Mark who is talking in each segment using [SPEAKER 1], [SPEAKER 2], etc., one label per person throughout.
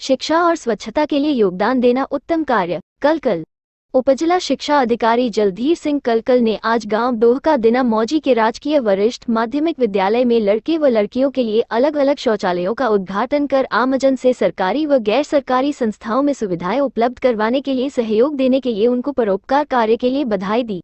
[SPEAKER 1] शिक्षा और स्वच्छता के लिए योगदान देना उत्तम कार्य। कलकल। उपजिला शिक्षा अधिकारी जलधीर सिंह कलकल ने आज गांव डोहका दिना मौजी के राजकीय वरिष्ठ माध्यमिक विद्यालय में लड़के व लड़कियों के लिए अलग अलग शौचालयों का उद्घाटन कर आमजन से सरकारी व गैर सरकारी संस्थाओं में सुविधाएं उपलब्ध करवाने के लिए सहयोग देने के लिए उनको परोपकार कार्य के लिए बधाई दी।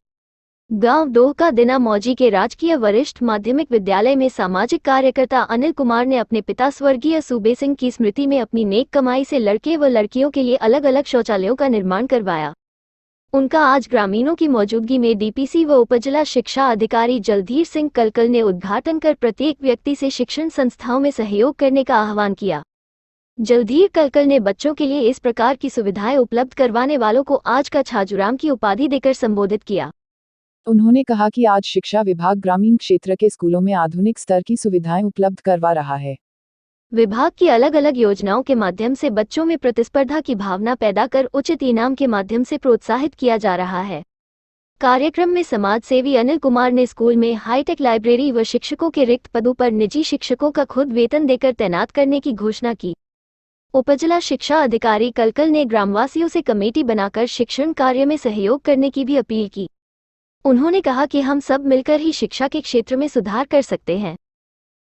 [SPEAKER 1] गांव डोहका दिना मौजी के राजकीय वरिष्ठ माध्यमिक विद्यालय में सामाजिक कार्यकर्ता अनिल कुमार ने अपने पिता स्वर्गीय सूबे सिंह की स्मृति में अपनी नेक कमाई से लड़के व लड़कियों के लिए अलग अलग शौचालयों का निर्माण करवाया। उनका आज ग्रामीणों की मौजूदगी में डीपीसी व उपजिला शिक्षा अधिकारी जलधीर सिंह कलकल ने उद्घाटन कर प्रत्येक व्यक्ति से शिक्षण संस्थाओं में सहयोग करने का आह्वान किया। जलधीर कलकल ने बच्चों के लिए इस प्रकार की सुविधाएं उपलब्ध करवाने वालों को आज का छाजूराम की उपाधि देकर संबोधित किया।
[SPEAKER 2] उन्होंने कहा कि आज शिक्षा विभाग ग्रामीण क्षेत्र के स्कूलों में आधुनिक स्तर की सुविधाएं उपलब्ध करवा रहा है।
[SPEAKER 1] विभाग की अलग अलग योजनाओं के माध्यम से बच्चों में प्रतिस्पर्धा की भावना पैदा कर उचित इनाम के माध्यम से प्रोत्साहित किया जा रहा है। कार्यक्रम में समाज सेवी अनिल कुमार ने स्कूल में हाईटेक लाइब्रेरी व शिक्षकों के रिक्त पदों पर निजी शिक्षकों का खुद वेतन देकर तैनात करने की घोषणा की। उपजिला शिक्षा अधिकारी कलकल ने ग्रामवासियों से कमेटी बनाकर शिक्षण कार्य में सहयोग करने की भी अपील की। उन्होंने कहा कि हम सब मिलकर ही शिक्षा के क्षेत्र में सुधार कर सकते हैं।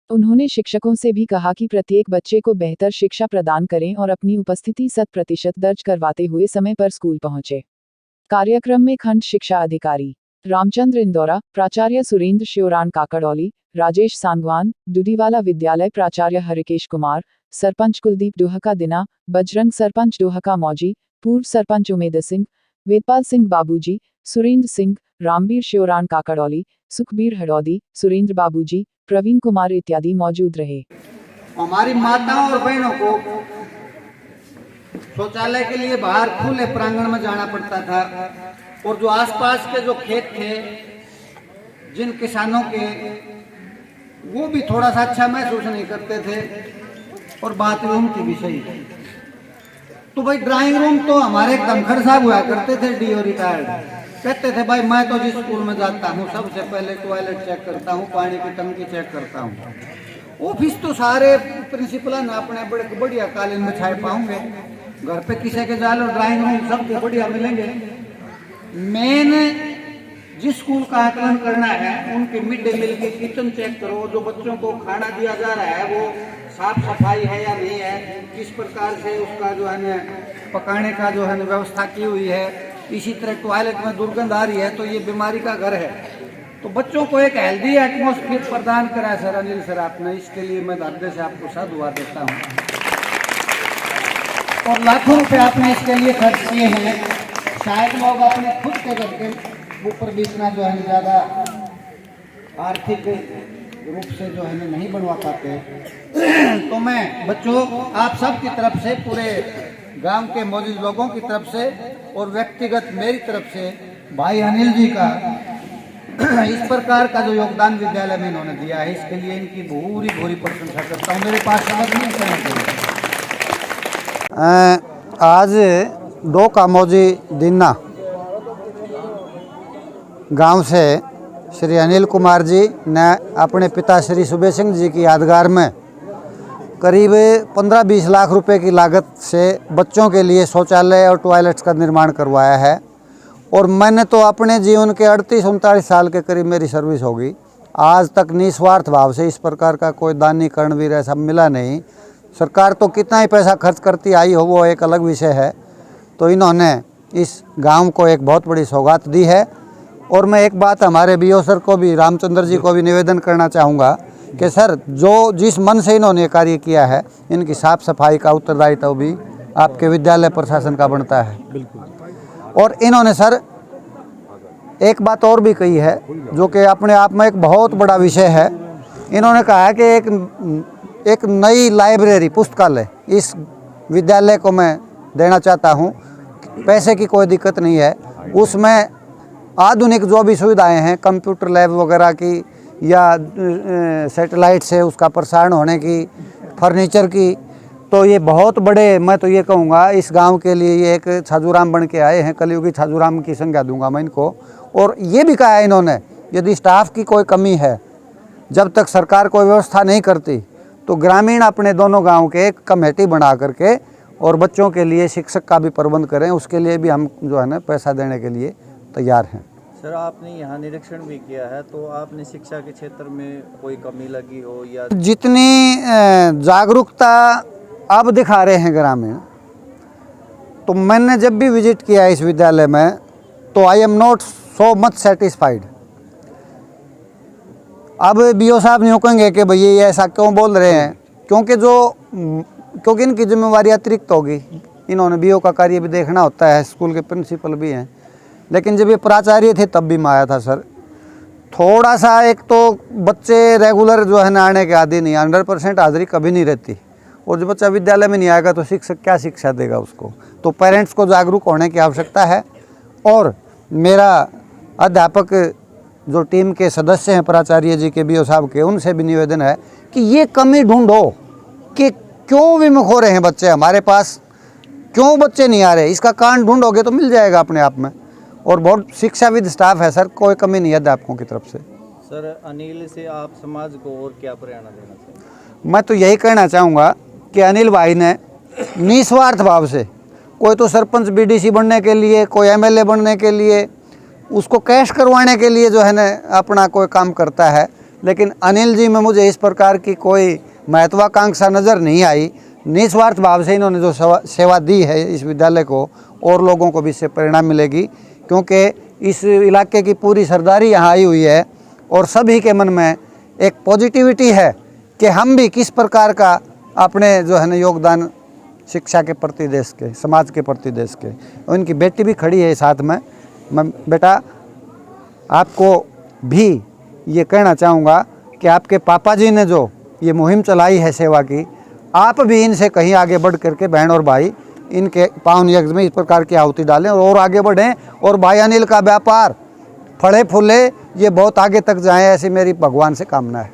[SPEAKER 2] उन्होंने शिक्षकों से भी कहा कि प्रत्येक बच्चे को बेहतर शिक्षा प्रदान करें और अपनी उपस्थिति 100% दर्ज करवाते हुए समय पर स्कूल पहुंचे। कार्यक्रम में खंड शिक्षा अधिकारी रामचंद्र इंदौरा, प्राचार्य सुरेंद्र श्योरान काकड़ौली, राजेश सांगवान, डुडीवाला विद्यालय प्राचार्य हरिकेश कुमार, सरपंच कुलदीप डोहका दिना, बजरंग सरपंच डोहका मौजी, पूर्व सरपंच उमेद सिंह, वेदपाल सिंह बाबूजी, सुरेंद्र सिंह, रामवीर श्योरान काकड़ौली, सुखबीर हडौदी, सुरेंद्र बाबूजी, प्रवीण कुमार इत्यादि मौजूद रहे।
[SPEAKER 3] हमारी माताओं और बहनों को शौचालय के लिए बाहर खुले प्रांगण में जाना पड़ता था और जो आसपास के जो खेत थे जिन किसानों के, वो भी थोड़ा सा अच्छा महसूस नहीं करते थे। और बात रूम की भी सही है, तो भाई ड्राइंग रूम तो हमारे एकदम खरसाब हुआ करते थे। डीओ रिटायर्ड कहते थे भाई मैं तो जिस स्कूल में जाता हूँ सबसे पहले टॉयलेट चेक करता हूँ, पानी की टंकी चेक करता हूँ। ऑफिस तो सारे प्रिंसिपल ना अपने बड़े बढ़िया कालीन बिछाए पाऊंगे, घर पे किसी के जाल और ड्राइंग रूम सबके बढ़िया मिलेंगे। मैंने जिस स्कूल का आकलन करना है उनके मिड डे मील के किचन चेक करो, जो बच्चों को खाना दिया जा रहा है वो साफ सफाई है या नहीं है, किस प्रकार से उसका जो है पकाने का जो है व्यवस्था की हुई है। इसी तरह टॉयलेट में दुर्गंध आ रही है तो ये बीमारी का घर है। तो बच्चों को एक हेल्दी एटमॉस्फेयर प्रदान करा है सर अनिल सर आपने, इसके लिए मैं हृदय से आपको साधुवाद देता हूँ। और लाखों रुपए आपने इसके लिए खर्च किए हैं। शायद लोग अपने खुद के घर के ऊपर भी इतना जो है ज़्यादा आर्थिक रूप से जो है नहीं बनवा पाते। तो मैं बच्चों आप सब की तरफ से, पूरे गांव के मौजूद लोगों की तरफ से और व्यक्तिगत मेरी तरफ से भाई अनिल जी का इस प्रकार का जो योगदान विद्यालय में इन्होंने दिया है, इसके लिए इनकी भूरी भूरी प्रशंसा करता हूँ। मेरे पास शब्द नहीं कहना चाहिए।
[SPEAKER 4] आज डोहका मौजी दिना गांव से श्री अनिल कुमार जी ने अपने पिता श्री सूबे सिंह जी की यादगार में करीब 15-20 लाख रुपए की लागत से बच्चों के लिए शौचालय और टॉयलेट्स का निर्माण करवाया है। और मैंने तो अपने जीवन के 38-39 साल के करीब मेरी सर्विस होगी, आज तक निस्वार्थ भाव से इस प्रकार का कोई दानीकरण भी ऐसा मिला नहीं। सरकार तो कितना ही पैसा खर्च करती आई हो वो एक अलग विषय है, तो इन्होंने इस गांव को एक बहुत बड़ी सौगात दी है। और मैं एक बात हमारे बीओ सर को भी, रामचंद्र जी को भी निवेदन करना चाहूँगा कि सर जो जिस मन से इन्होंने कार्य किया है, इनकी साफ सफाई का उत्तरदायित्व भी आपके विद्यालय प्रशासन का बनता है। बिल्कुल। और इन्होंने सर एक बात और भी कही है जो कि अपने आप में एक बहुत बड़ा विषय है। इन्होंने कहा है कि एक नई लाइब्रेरी पुस्तकालय इस विद्यालय को मैं देना चाहता हूँ। पैसे की कोई दिक्कत नहीं है, उसमें आधुनिक जो भी सुविधाएं हैं, कंप्यूटर लैब वगैरह की या सैटेलाइट से उसका प्रसारण होने की, फर्नीचर की, तो ये बहुत बड़े, मैं तो ये कहूँगा इस गांव के लिए ये एक छाजूराम बन के आए हैं। कलयुगी छाजूराम की संज्ञा दूंगा मैं इनको। और ये भी कहा है इन्होंने, यदि स्टाफ की कोई कमी है, जब तक सरकार कोई व्यवस्था नहीं करती, तो ग्रामीण अपने दोनों गांव के एक कमेटी बना करके और बच्चों के लिए शिक्षक का भी प्रबंध करें, उसके लिए भी हम जो है ना पैसा देने के लिए तैयार हैं।
[SPEAKER 5] सर, आपने यहाँ निरीक्षण भी किया है, तो आपने शिक्षा के क्षेत्र में कोई कमी लगी हो या
[SPEAKER 4] जितनी जागरूकता अब दिखा रहे हैं ग्रामीण, तो मैंने जब भी विजिट किया इस विद्यालय में तो I am not so much satisfied. अब बीओ साहब नहीं कहेंगे कि भैया ये ऐसा क्यों बोल रहे हैं, क्योंकि इनकी जिम्मेवारी अतिरिक्त होगी, इन्होंने बीओ का कार्य भी देखना होता है, स्कूल के प्रिंसिपल भी हैं। लेकिन जब ये प्राचार्य थे तब भी मैं आया था सर, थोड़ा सा एक तो बच्चे रेगुलर जो है ना आने के आदि नहीं, 100% हाजिरी कभी नहीं रहती, और जो बच्चा विद्यालय में नहीं आएगा तो शिक्षक क्या शिक्षा देगा उसको। तो पेरेंट्स को जागरूक होने की आवश्यकता है। और मेरा अध्यापक जो टीम के सदस्य हैं प्राचार्य जी के, बीओ साहब के, उनसे भी निवेदन है कि ये कमी ढूंढो कि क्यों विमुख हो रहे हैं बच्चे हमारे पास, क्यों बच्चे नहीं आ रहे, इसका कारण ढूंढोगे तो मिल जाएगा अपने आप में। और बहुत शिक्षाविद स्टाफ है सर, कोई कमी नहीं है अध्यापकों की तरफ से।
[SPEAKER 5] सर, अनिल से आप समाज को और क्या प्रेरणा देना चाहिए?
[SPEAKER 4] मैं तो यही कहना चाहूँगा कि अनिल भाई ने निस्वार्थ भाव से, कोई तो सरपंच बीडीसी बनने के लिए, कोई एमएलए बनने के लिए, उसको कैश करवाने के लिए जो है ना अपना कोई काम करता है, लेकिन अनिल जी में मुझे इस प्रकार की कोई महत्वाकांक्षा नज़र नहीं आई। निस्वार्थ भाव से इन्होंने जो सेवा दी है इस विद्यालय को, और लोगों को भी इससे प्रेरणा मिलेगी, क्योंकि इस इलाके की पूरी सरदारी यहाँ आई हुई है और सभी के मन में एक पॉजिटिविटी है कि हम भी किस प्रकार का अपने जो है ना योगदान शिक्षा के प्रति, देश के, समाज के प्रति, देश के। और इनकी बेटी भी खड़ी है साथ में। मैं बेटा आपको भी ये कहना चाहूँगा कि आपके पापा जी ने जो ये मुहिम चलाई है सेवा की, आप भी इनसे कहीं आगे बढ़ करके बहन और भाई इनके पावन यज्ञ में इस प्रकार की आहुति डालें और आगे बढ़ें, और भाई अनिल का व्यापार फले फूले, ये बहुत आगे तक जाए, ऐसी मेरी भगवान से कामना है।